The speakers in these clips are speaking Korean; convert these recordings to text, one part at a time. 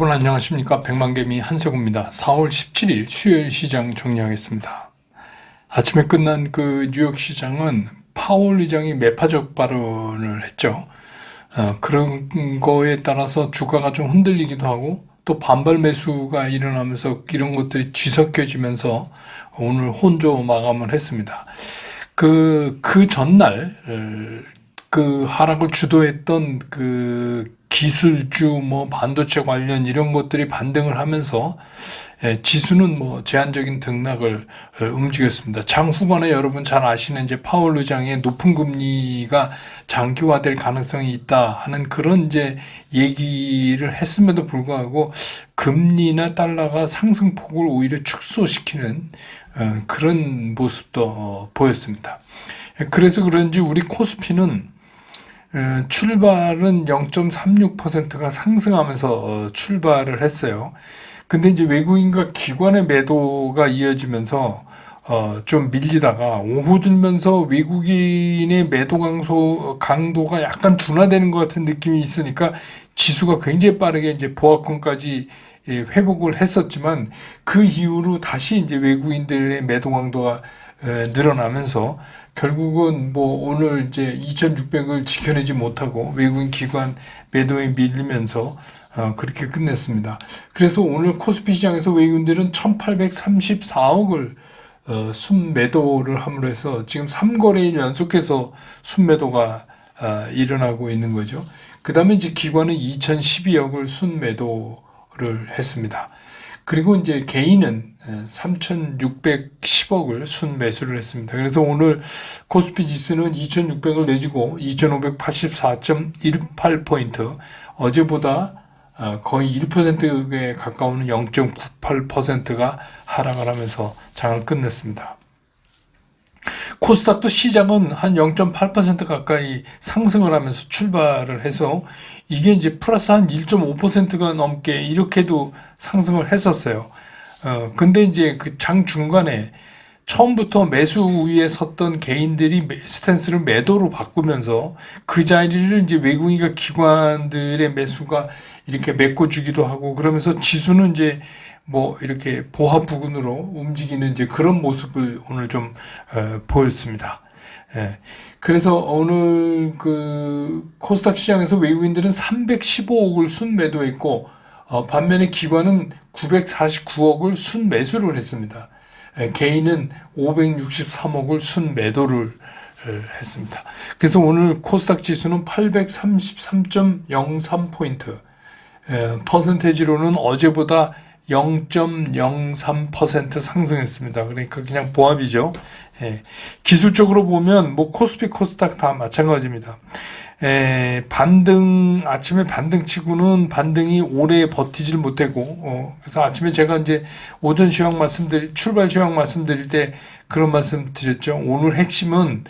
여러분 안녕하십니까? 백만개미 한세구입니다. 4월 17일 수요일 시장 정리하겠습니다. 아침에 끝난 그 뉴욕 시장은 파월 의장이 매파적 발언을 했죠. 그런 거에 따라서 주가가 좀 흔들리기도 하고 또 반발 매수가 일어나면서 이런 것들이 뒤섞여지면서 오늘 혼조 마감을 했습니다. 그 전날 그 하락을 주도했던 그 기술주, 반도체 관련 이런 것들이 반등을 하면서 지수는 제한적인 등락을 움직였습니다. 장 후반에 여러분 잘 아시는 이제 파월 의장의 높은 금리가 장기화될 가능성이 있다 하는 그런 이제 얘기를 했음에도 불구하고 금리나 달러가 상승폭을 오히려 축소시키는 그런 모습도 보였습니다. 그래서 그런지 우리 코스피는 출발은 0.36%가 상승하면서 출발을 했어요. 근데 이제 외국인과 기관의 매도가 이어지면서 좀 밀리다가 오후 들면서 외국인의 매도 강도가 약간 둔화되는 것 같은 느낌이 있으니까 지수가 굉장히 빠르게 이제 보합권까지 회복을 했었지만 그 이후로 다시 이제 외국인들의 매도 강도가 늘어나면서 결국은 오늘 이제 2600을 지켜내지 못하고 외국인 기관 매도에 밀리면서 그렇게 끝냈습니다. 그래서 오늘 코스피 시장에서 외국인들은 1834억을 순매도를 함으로 해서 지금 3거래일 연속해서 순매도가 일어나고 있는 거죠. 그 다음에 이제 기관은 2012억을 순매도를 했습니다. 그리고 이제 개인은 3,610억을 순매수를 했습니다. 그래서 오늘 코스피 지수는 2,600을 내주고 2,584.18포인트, 어제보다 거의 1%에 가까운 0.98%가 하락을 하면서 장을 끝냈습니다. 코스닥도 시장은 한 0.8% 가까이 상승을 하면서 출발을 해서 이게 이제 플러스 한 1.5%가 넘게 이렇게도 상승을 했었어요. 근데 이제 그 장 중간에 처음부터 매수 우위에 섰던 개인들이 스탠스를 매도로 바꾸면서 그 자리를 이제 외국인과 기관들의 매수가 이렇게 메꿔주기도 하고 그러면서 지수는 이제 이렇게 보합 부근으로 움직이는 이제 그런 모습을 오늘 좀 보였습니다. 그래서 오늘 그 코스닥 시장에서 외국인들은 315억을 순매도했고 반면에 기관은 949억을 순매수를 했습니다. 개인은 563억을 순매도를 했습니다. 그래서 오늘 코스닥 지수는 833.03포인트, 퍼센테지로는 어제보다 0.03% 상승했습니다. 그러니까 그냥 보합이죠. 기술적으로 보면 코스피, 코스닥 다 마찬가지입니다. 아침에 반등치고는 반등이 오래 버티질 못하고, 그래서 아침에 제가 이제 오전 출발 시황 말씀드릴 때 그런 말씀 드렸죠. 오늘 핵심은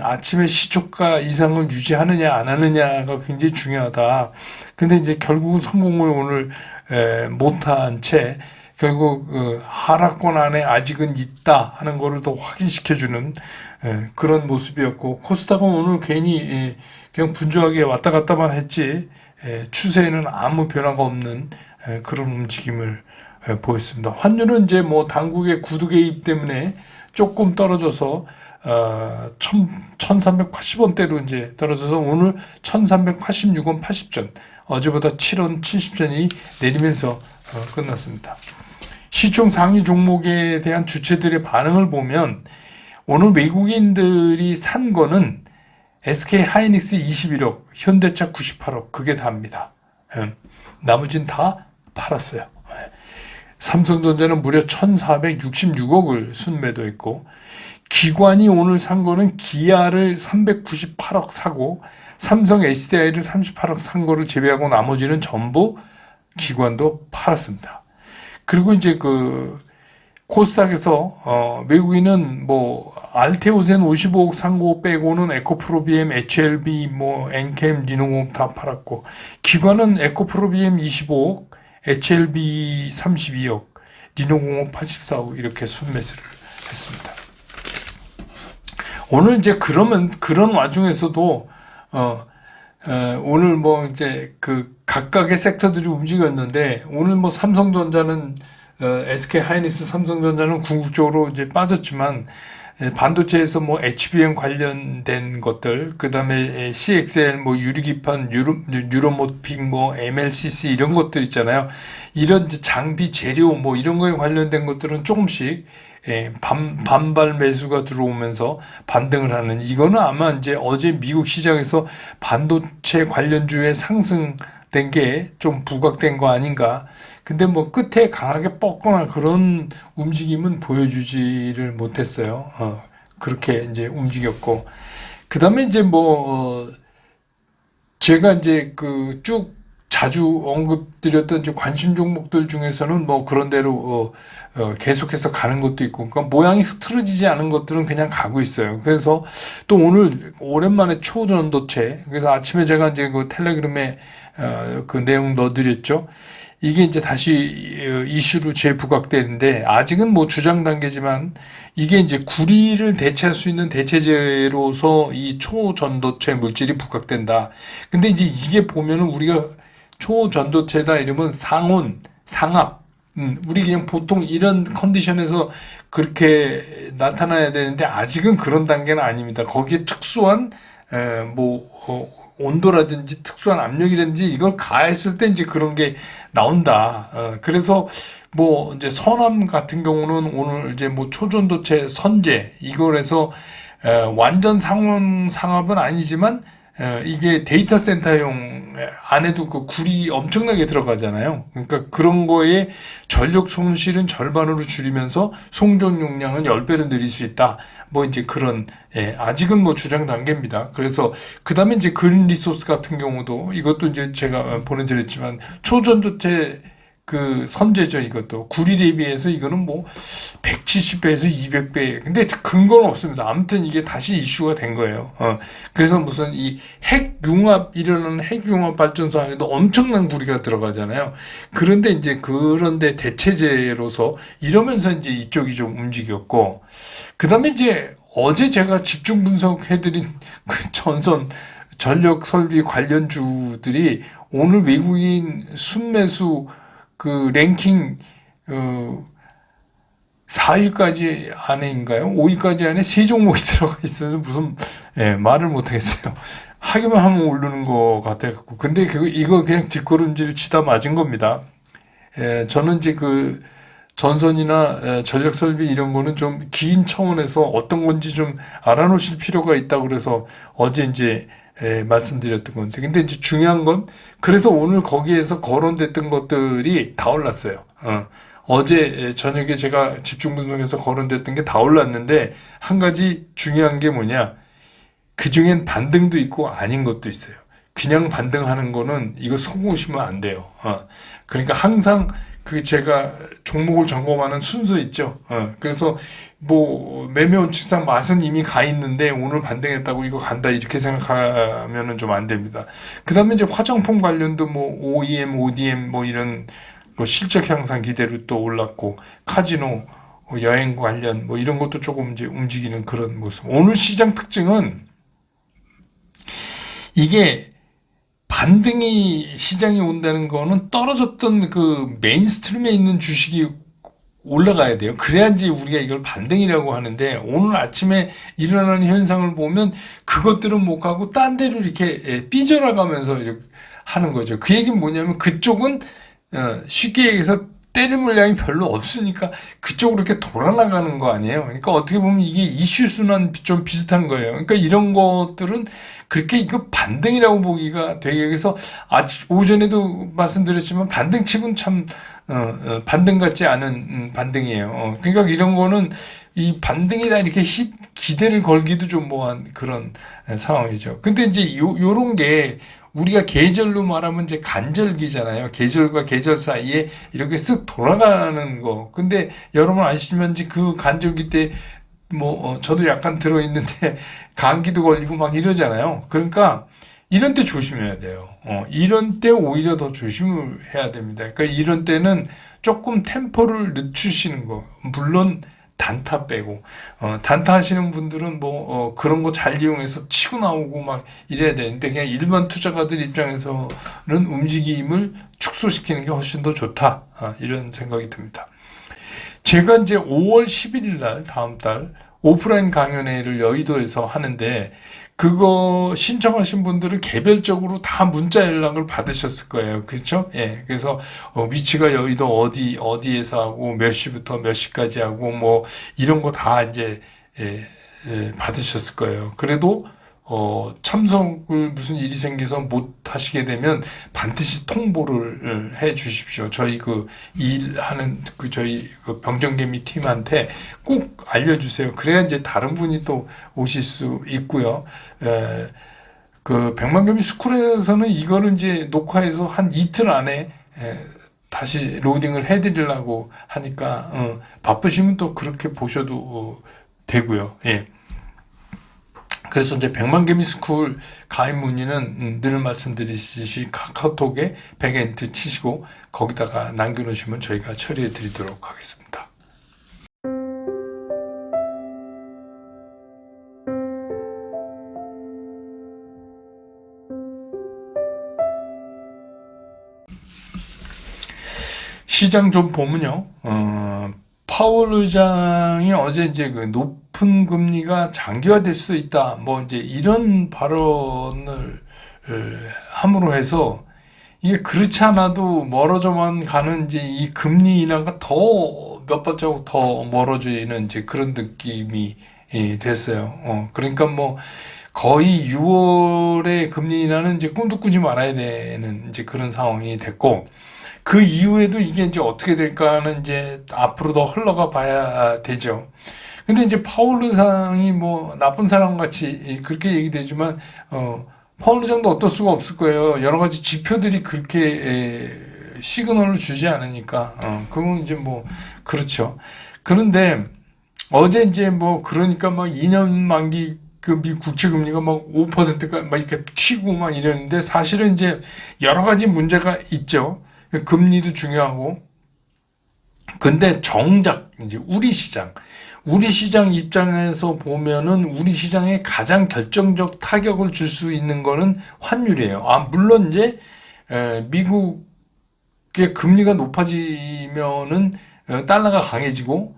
아침에 시초가 이상을 유지하느냐, 안 하느냐가 굉장히 중요하다. 근데 이제 결국은 성공을 오늘 못한 채 결국 하락권 안에 아직은 있다 하는 거를 더 확인시켜주는 그런 모습이었고, 코스닥은 오늘 괜히 그냥 분주하게 왔다 갔다만 했지 추세에는 아무 변화가 없는 그런 움직임을 보였습니다. 환율은 이제 당국의 구두 개입 때문에 조금 떨어져서 1380원대로 이제 떨어져서 오늘 1386원 80전, 어제보다 7원 70전이 내리면서 끝났습니다. 시총 상위 종목에 대한 주체들의 반응을 보면 오늘 외국인들이 산 거는 SK 하이닉스 21억, 현대차 98억, 그게 다입니다. 나머지는 다 팔았어요. 삼성전자는 무려 1466억을 순매도했고, 기관이 오늘 산 거는 기아를 398억 사고 삼성 SDI를 38억 산 거를 제외하고 나머지는 전부 기관도 팔았습니다. 그리고 이제 그 코스닥에서 외국인은 알테오젠 55억 산 거 빼고는 에코프로비엠, HLB, 엔캠, 리노공업 다 팔았고, 기관은 에코프로비엠 25억, HLB 32억, 리노공업 84억 이렇게 순매수를 했습니다. 오늘 이제 그런 와중에서도 오늘 이제 그 각각의 섹터들이 움직였는데 오늘 뭐 삼성전자는 SK 하이닉스 삼성전자는 궁극적으로 이제 빠졌지만 반도체에서 뭐 HBM 관련된 것들, 그 다음에 CXL, 뭐 유리기판, 뉴로모픽, 뭐 MLCC 이런 것들 있잖아요. 이런 이제 장비 재료 뭐 이런 거에 관련된 것들은 조금씩 반발 매수가 들어오면서 반등을 하는, 이거는 아마 이제 어제 미국 시장에서 반도체 관련주의 상승된 게 좀 부각된 거 아닌가. 근데 뭐 끝에 강하게 뻗거나 그런 움직임은 보여주지를 못했어요. 그렇게 이제 움직였고. 그 다음에 이제 뭐, 제가 이제 그 쭉 자주 언급드렸던 이제 관심 종목들 중에서는 뭐 그런 대로 계속해서 가는 것도 있고, 그러니까 모양이 흐트러지지 않은 것들은 그냥 가고 있어요. 그래서 또 오늘 오랜만에 초전도체, 그래서 아침에 제가 이제 그 텔레그램에 그 내용 넣어드렸죠. 이게 이제 다시 이슈로 재부각되는데, 아직은 뭐 주장 단계지만 이게 이제 구리를 대체할 수 있는 대체제로서 이 초전도체 물질이 부각된다. 근데 이제 이게 보면은 우리가 초전도체다 이러면 상온, 상압, 우리 그냥 보통 이런 컨디션에서 그렇게 나타나야 되는데 아직은 그런 단계는 아닙니다. 거기에 특수한 뭐 온도라든지 특수한 압력이라든지 이걸 가했을 때 이제 그런 게 나온다. 그래서 뭐 이제 선암 같은 경우는 오늘 이제 뭐 초전도체 선제 이걸 해서 완전 상온 상압은 아니지만 이게 데이터 센터용 안에도 그 굴이 엄청나게 들어가잖아요. 그러니까 그런 거에 전력 손실은 절반으로 줄이면서 송전 용량은 10배로 늘릴 수 있다. 뭐 이제 그런, 아직은 뭐 주장 단계입니다. 그래서 그 다음에 이제 그린 리소스 같은 경우도 이것도 이제 제가 보내드렸지만 초전도체 그 선제죠. 이것도 구리 대비해서 이거는 뭐 170배에서 200배. 근데 근거는 없습니다. 아무튼 이게 다시 이슈가 된 거예요. 그래서 무슨 이 핵융합, 일어나는 핵융합 발전소 안에도 엄청난 구리가 들어가잖아요. 그런데 이제 그런데 대체제로서 이러면서 이제 이쪽이 좀 움직였고, 그 다음에 이제 어제 제가 집중 분석해드린 그 전선 전력 설비 관련주들이 오늘 외국인 순매수 그 랭킹 4위까지 안에인가요? 5위까지 안에 세 종목이 들어가 있어서 무슨 말을 못 하겠어요. 하기만 하면 오르는 것 같아갖고. 근데 이거 그냥 뒷걸음질 치다 맞은 겁니다. 저는 이제 그 전선이나 전력 설비 이런 거는 좀 긴 차원에서 어떤 건지 좀 알아놓으실 필요가 있다고 그래서 어제 이제 말씀드렸던 건데, 근데 이제 중요한 건 그래서 오늘 거기에서 거론됐던 것들이 다 올랐어요. 어제 저녁에 제가 집중 분석해서 거론됐던 게 다 올랐는데 한 가지 중요한 게 뭐냐, 그 중엔 반등도 있고 아닌 것도 있어요. 그냥 반등하는 거는 이거 속으시면 안 돼요. 그러니까 항상 그 제가 종목을 점검하는 순서 있죠. 그래서 뭐 매매 원칙상 맛은 이미 가 있는데 오늘 반등했다고 이거 간다 이렇게 생각하면은 좀 안 됩니다. 그다음에 이제 화장품 관련도 뭐 OEM, ODM 뭐 이런 뭐 실적 향상 기대로 또 올랐고, 카지노, 여행 관련 뭐 이런 것도 조금 이제 움직이는 그런 모습. 오늘 시장 특징은 이게 반등이 시장에 온다는 거는 떨어졌던 그 메인스트림에 있는 주식이 올라가야 돼요. 그래야지 우리가 이걸 반등이라고 하는데, 오늘 아침에 일어나는 현상을 보면 그것들은 못 가고 딴 데로 이렇게 삐져나가면서 이렇게 하는 거죠. 그 얘기는 뭐냐면 그쪽은 쉽게 얘기해서 때릴 물량이 별로 없으니까 그쪽으로 이렇게 돌아나가는 거 아니에요. 그러니까 어떻게 보면 이게 이슈 순환 좀 비슷한 거예요. 그러니까 이런 것들은 그렇게 이거 반등이라고 보기가 되게, 그래서 오전에도 말씀드렸지만 반등치고는 참 반등 같지 않은 반등이에요. 그러니까 이런 거는 이 반등이다 이렇게 기대를 걸기도 좀 뭐한 그런 상황이죠. 근데 이제 요런 게 우리가 계절로 말하면 이제 간절기잖아요. 계절과 계절 사이에 이렇게 쓱 돌아가는 거. 근데 여러분 아시지만 이제 그 간절기 때 뭐 저도 약간 들어있는데 감기도 걸리고 막 이러잖아요. 그러니까 이런 때 조심해야 돼요. 이런 때 오히려 더 조심을 해야 됩니다. 그러니까 이런 때는 조금 템포를 늦추시는 거. 물론 단타 빼고. 단타 하시는 분들은 그런 거 잘 이용해서 치고 나오고 막 이래야 되는데, 그냥 일반 투자가들 입장에서는 움직임을 축소시키는 게 훨씬 더 좋다. 이런 생각이 듭니다. 제가 이제 5월 11일 날, 다음 달, 오프라인 강연회를 여의도에서 하는데, 그거 신청하신 분들은 개별적으로 다 문자 연락을 받으셨을 거예요. 그렇죠? 예. 그래서 위치가 여의도 어디에서 하고 몇 시부터 몇 시까지 하고 뭐 이런 거 다 이제 받으셨을 거예요. 그래도 참석을 무슨 일이 생겨서 못 하시게 되면 반드시 통보를 해 주십시오. 저희 그 일하는 저희 그 병정개미 팀한테 꼭 알려주세요. 그래야 이제 다른 분이 또 오실 수 있고요. 그 백만개미 스쿨에서는 이거를 이제 녹화해서 한 이틀 안에 다시 로딩을 해드리려고 하니까 바쁘시면 또 그렇게 보셔도 되고요. 예. 그래서 이제 백만개미 스쿨 가입 문의는 늘 말씀드리듯이 카카오톡에 백엔트 치시고 거기다가 남겨놓으시면 저희가 처리해 드리도록 하겠습니다. 시장 좀 보면요. 파월 의장이 어제 이제 그 높은 금리가 장기화될 수도 있다. 뭐 이제 이런 발언을 함으로 해서 이게 그렇지 않아도 멀어져만 가는 이제 이 금리 인하가 더 몇 발자국 더 멀어지는 이제 그런 느낌이 됐어요. 그러니까 뭐 거의 6월에 금리 인하는 이제 꿈도 꾸지 말아야 되는 이제 그런 상황이 됐고, 그 이후에도 이게 이제 어떻게 될까는 이제 앞으로 더 흘러가 봐야 되죠. 근데 이제 파월 의장이 뭐 나쁜 사람 같이 그렇게 얘기되지만, 파월 의장도 어떨 수가 없을 거예요. 여러 가지 지표들이 그렇게 시그널을 주지 않으니까, 그건 이제 뭐, 그렇죠. 그런데 어제 이제 뭐, 그러니까 막 2년 만기 그 미 국채 금리가 막 5%가 막 이렇게 튀고 막 이러는데, 사실은 이제 여러 가지 문제가 있죠. 금리도 중요하고. 근데 정작 이제 우리 시장 입장에서 보면은 우리 시장에 가장 결정적 타격을 줄 수 있는 거는 환율이에요. 물론 이제 미국의 금리가 높아지면은 달러가 강해지고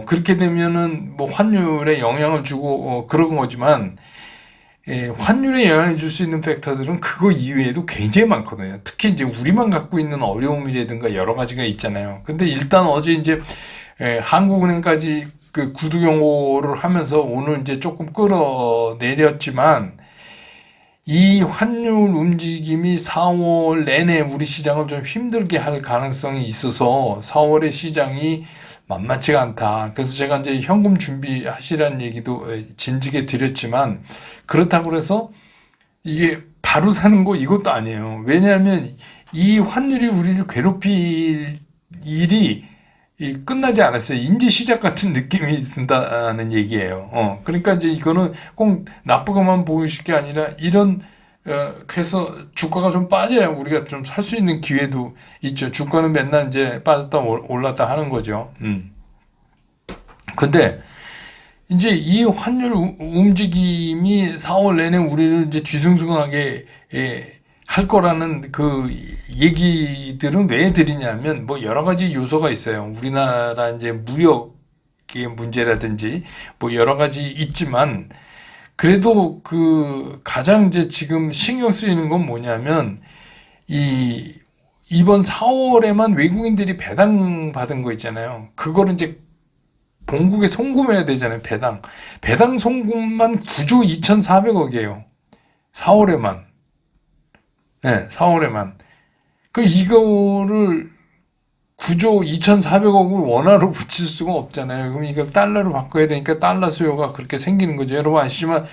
그렇게 되면은 뭐 환율에 영향을 주고 그런 거지만, 환율에 영향을 줄 수 있는 팩터들은 그거 이외에도 굉장히 많거든요. 특히 이제 우리만 갖고 있는 어려움이라든가 여러 가지가 있잖아요. 근데 일단 어제 이제 한국은행까지 그 구두 경고를 하면서 오늘 이제 조금 끌어내렸지만, 이 환율 움직임이 4월 내내 우리 시장을 좀 힘들게 할 가능성이 있어서 4월의 시장이 만만치가 않다. 그래서 제가 이제 현금 준비하시라는 얘기도 진지게 드렸지만, 그렇다고 해서 이게 바로 사는 거 이것도 아니에요. 왜냐하면 이 환율이 우리를 괴롭힐 일이 끝나지 않았어요. 이제 시작 같은 느낌이 든다는 얘기예요. 그러니까 이제 이거는 꼭 나쁘게만 보이실 게 아니라 이런 그래서 주가가 좀 빠져야 우리가 좀 살 수 있는 기회도 있죠. 주가는 맨날 이제 빠졌다 올랐다 하는 거죠. 근데 이제 이 환율 움직임이 4월 내내 우리를 이제 뒤숭숭하게 할 거라는 그 얘기들은 왜 드리냐면, 뭐 여러 가지 요소가 있어요. 우리나라 이제 무역의 문제라든지 뭐 여러 가지 있지만, 그래도 그 가장 이제 지금 신경 쓰이는 건 뭐냐면, 이번 4월에만 외국인들이 배당 받은 거 있잖아요. 그거를 이제 본국에 송금해야 되잖아요. 배당 송금만 9조 2,400억이에요. 4월에만. 네, 4월에만. 그 이거를 9조 2,400억을 원화로 붙일 수가 없잖아요. 그럼 이거 달러로 바꿔야 되니까 달러 수요가 그렇게 생기는 거죠. 여러분 아시지만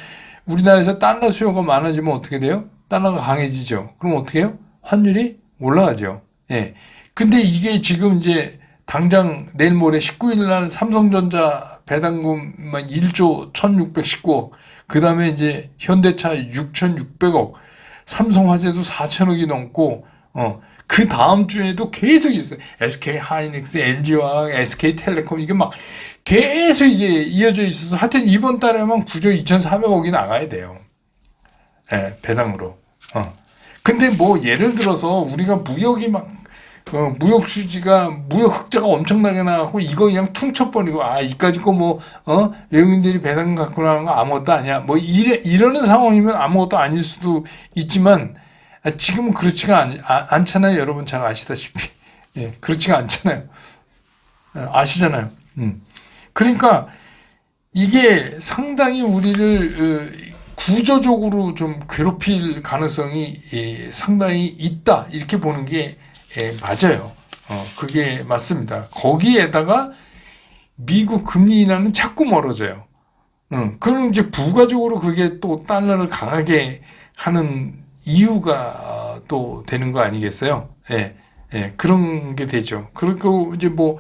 우리나라에서 달러 수요가 많아지면 어떻게 돼요? 달러가 강해지죠. 그럼 어떻게 해요? 환율이 올라가죠. 예. 근데 이게 지금 이제 당장 내일 모레 19일 날 삼성전자 배당금만 1조 1,619억, 그 다음에 이제 현대차 6,600억, 삼성화재도 4천억이 넘고, 그 다음 주에도 계속 있어요. SK 하이닉스, LG화학, SK텔레콤 이게 막 계속 이게 이어져 있어서 하여튼 이번 달에만 구조 2,400억이 나가야 돼요. 예, 배당으로. 근데 뭐 예를 들어서 우리가 무역이 막 무역 수지가 무역 흑자가 엄청나게 나고 이거 그냥 퉁쳐버리고 이까짓 거 뭐 외국인들이 배당 갖고 나는 거 아무것도 아니야 뭐 이러는 상황이면 아무것도 아닐 수도 있지만 지금은 그렇지가 않잖아요. 여러분 잘 아시다시피 예, 그렇지가 않잖아요. 아시잖아요. 그러니까 이게 상당히 우리를 구조적으로 좀 괴롭힐 가능성이 상당히 있다 이렇게 보는 게 맞아요. 그게 맞습니다. 거기에다가 미국 금리 인하는 자꾸 멀어져요. 그럼 이제 부가적으로 그게 또 달러를 강하게 하는 이유가 또 되는 거 아니겠어요? 예, 그런 게 되죠. 그리고 이제 뭐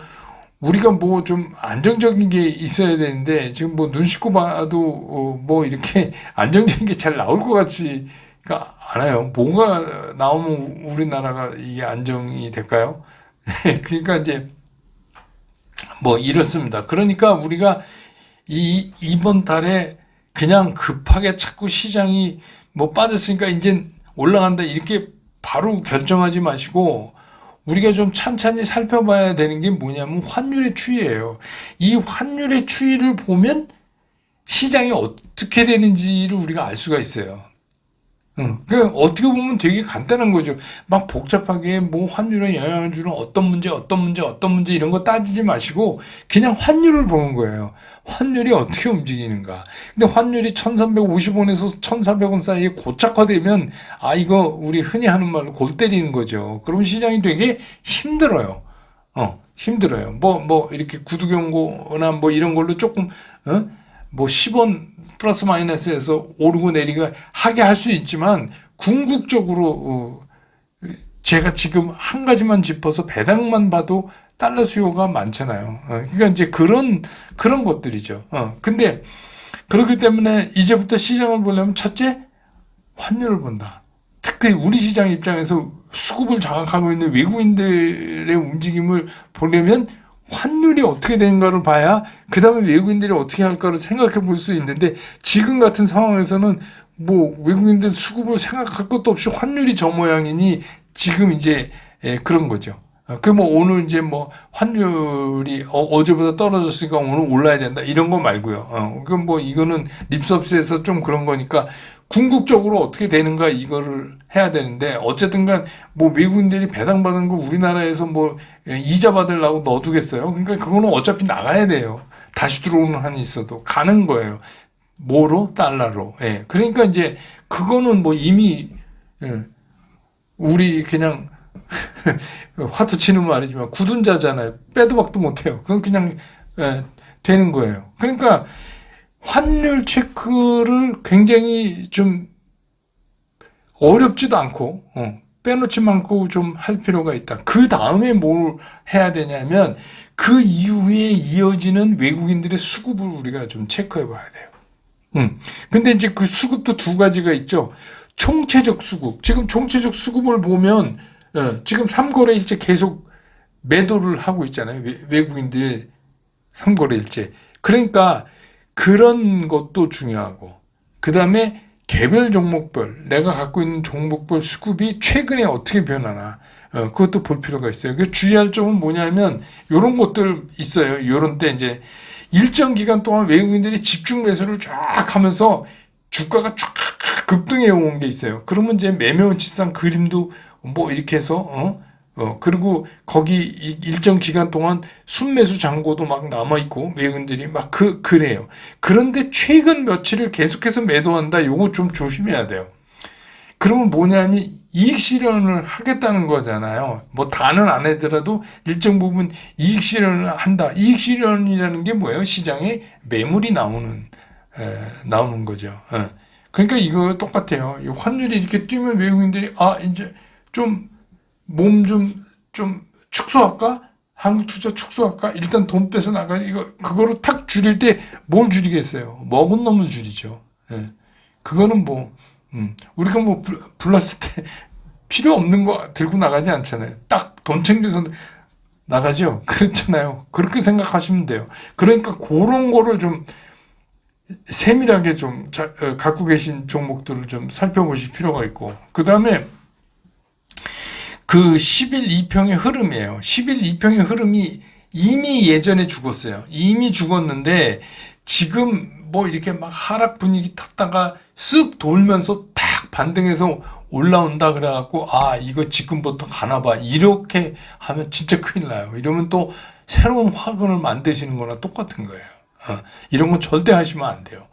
우리가 뭐 좀 안정적인 게 있어야 되는데 지금 뭐 눈 씻고 봐도 뭐 이렇게 안정적인 게 잘 나올 것 같지가 않아요. 뭐가 나오면 우리나라가 이게 안정이 될까요? 그러니까 이제 뭐 이렇습니다. 그러니까 우리가 이번 달에 그냥 급하게 자꾸 시장이 뭐 빠졌으니까 이제 올라간다 이렇게 바로 결정하지 마시고 우리가 좀 찬찬히 살펴봐야 되는 게 뭐냐면 환율의 추이예요. 이 환율의 추이를 보면 시장이 어떻게 되는지를 우리가 알 수가 있어요. 그 어떻게 보면 되게 간단한 거죠. 막 복잡하게 뭐 환율에 영향을 주는 어떤 문제 이런 거 따지지 마시고 그냥 환율을 보는 거예요. 환율이 어떻게 움직이는가. 근데 환율이 1350원에서 1400원 사이에 고착화되면 이거 우리 흔히 하는 말로 골 때리는 거죠. 그러면 시장이 되게 힘들어요. 힘들어요. 뭐 이렇게 구두 경고나 뭐 이런 걸로 조금 뭐 10원 플러스 마이너스에서 오르고 내리고 하게 할 수 있지만 궁극적으로 제가 지금 한 가지만 짚어서 배당만 봐도 달러 수요가 많잖아요. 그러니까 이제 그런 것들이죠. 근데 그렇기 때문에 이제부터 시장을 보려면 첫째 환율을 본다. 특히 우리 시장 입장에서 수급을 장악하고 있는 외국인들의 움직임을 보려면 환율이 어떻게 되는가를 봐야 그 다음에 외국인들이 어떻게 할까를 생각해 볼 수 있는데 지금 같은 상황에서는 뭐 외국인들 수급을 생각할 것도 없이 환율이 저 모양이니 지금 이제 그런 거죠. 그 뭐 오늘 이제 뭐 환율이 어제보다 떨어졌으니까 오늘 올라야 된다 이런 거 말고요. 그 뭐 이거는 립서비스에서 좀 그런 거니까 궁극적으로 어떻게 되는가 이거를 해야 되는데 어쨌든간 뭐 외국인들이 배당받은 거 우리나라에서 뭐 이자 받으려고 넣어두겠어요. 그러니까 그거는 어차피 나가야 돼요. 다시 들어오는 한이 있어도 가는 거예요. 뭐로? 달러로. 그러니까 이제 그거는 뭐 이미 우리 그냥 화투 치는 말이지만 굳은 자잖아요. 빼도 박도 못해요. 그건 그냥 되는 거예요. 그러니까 환율 체크를 굉장히 좀 어렵지도 않고 빼놓지 않고 좀 할 필요가 있다. 그 다음에 뭘 해야 되냐면 그 이후에 이어지는 외국인들의 수급을 우리가 좀 체크해 봐야 돼요. 근데 이제 그 수급도 두 가지가 있죠. 총체적 수급. 지금 총체적 수급을 보면 지금 3거래일째 계속 매도를 하고 있잖아요. 외국인들 3거래일째. 그러니까 그런 것도 중요하고 그 다음에 개별 종목별 내가 갖고 있는 종목별 수급이 최근에 어떻게 변하나 그것도 볼 필요가 있어요. 그 주의할 점은 뭐냐면 이런 것들 있어요. 이런 때 이제 일정 기간 동안 외국인들이 집중 매수를 쫙 하면서 주가가 쫙 급등해 온 게 있어요. 그러면 이제 매매원칙상 그림도 뭐 이렇게 해서 그리고 거기 일정 기간 동안 순매수 잔고도 막 남아있고 외국인들이 막 그래요. 그런데 최근 며칠을 계속해서 매도한다. 요거 좀 조심해야 돼요. 그러면 뭐냐면 이익 실현을 하겠다는 거잖아요. 뭐 다는 안 하더라도 일정 부분 이익 실현을 한다. 이익 실현이라는 게 뭐예요? 시장에 매물이 나오는 거죠. 그러니까 이거 똑같아요. 환율이 이렇게 뛰면 외국인들이 이제 좀 몸 좀 축소할까? 한국 투자 축소할까? 일단 돈 빼서 나가 그거로 탁 줄일 때 뭘 줄이겠어요? 먹은 놈을 줄이죠. 그거는 뭐 우리가 뭐 불났을 때 필요 없는 거 들고 나가지 않잖아요. 딱 돈 챙겨서 나가죠. 그렇잖아요. 그렇게 생각하시면 돼요. 그러니까 그런 거를 좀 세밀하게 좀 갖고 계신 종목들을 좀 살펴보실 필요가 있고, 그 다음에 그 10일 2평의 흐름이에요. 10일 2평의 흐름이 이미 예전에 죽었어요. 이미 죽었는데 지금 뭐 이렇게 막 하락 분위기 탔다가 쓱 돌면서 탁 반등해서 올라온다 그래갖고 아 이거 지금부터 가나봐 이렇게 하면 진짜 큰일 나요. 이러면 또 새로운 화근을 만드시는 거나 똑같은 거예요. 이런 건 절대 하시면 안 돼요.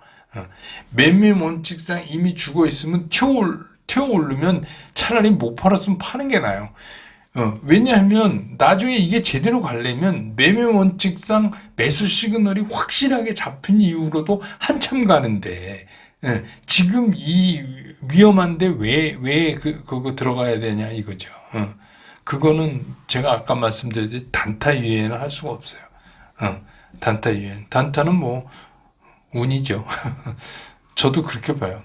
매매 원칙상 이미 죽어 있으면 튀어 오르면 차라리 못 팔았으면 파는 게 나아요. 왜냐하면 나중에 이게 제대로 가려면 매매 원칙상 매수 시그널이 확실하게 잡힌 이후로도 한참 가는데 지금 이 위험한데 왜 그거 들어가야 되냐 이거죠. 그거는 제가 아까 말씀드렸듯이 단타 유예는 할 수가 없어요. 단타 유예. 단타는 뭐 운이죠. 저도 그렇게 봐요.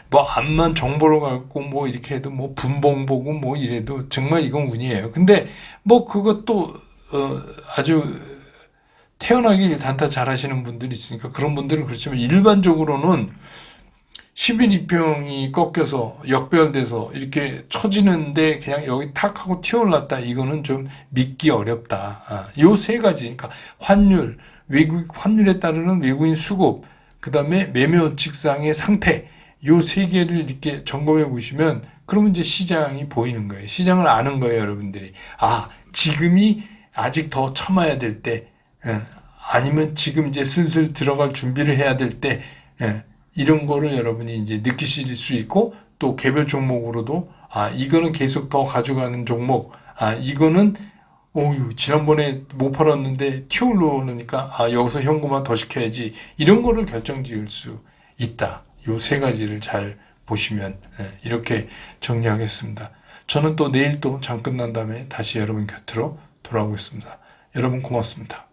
뭐 암만 정보를 갖고 뭐 이렇게 해도 뭐 분봉 보고 뭐 이래도 정말 이건 운이에요. 근데 뭐 그것도 아주 태어나길 단타 잘하시는 분들이 있으니까 그런 분들은 그렇지만 일반적으로는 10일 이평이 꺾여서 역별돼서 이렇게 처지는데 그냥 여기 탁 하고 튀어올랐다. 이거는 좀 믿기 어렵다. 요 세 가지. 그러니까 환율, 외국 환율에 따르는 외국인 수급, 그 다음에 매매 원칙상의 상태, 요 세 개를 이렇게 점검해 보시면 그러면 이제 시장이 보이는 거예요. 시장을 아는 거예요, 여러분들이. 아, 지금이 아직 더 참아야 될 때, 아니면 지금 이제 슬슬 들어갈 준비를 해야 될 때, 이런 거를 여러분이 이제 느끼실 수 있고, 또 개별 종목으로도, 아, 이거는 계속 더 가져가는 종목, 아, 이거는, 오유, 지난번에 못 팔았는데 튀어 올라오니까, 아, 여기서 현금화 더 시켜야지. 이런 거를 결정 지을 수 있다. 요 세 가지를 잘 보시면, 이렇게 정리하겠습니다. 저는 또 내일 또 장 끝난 다음에 다시 여러분 곁으로 돌아오겠습니다. 여러분 고맙습니다.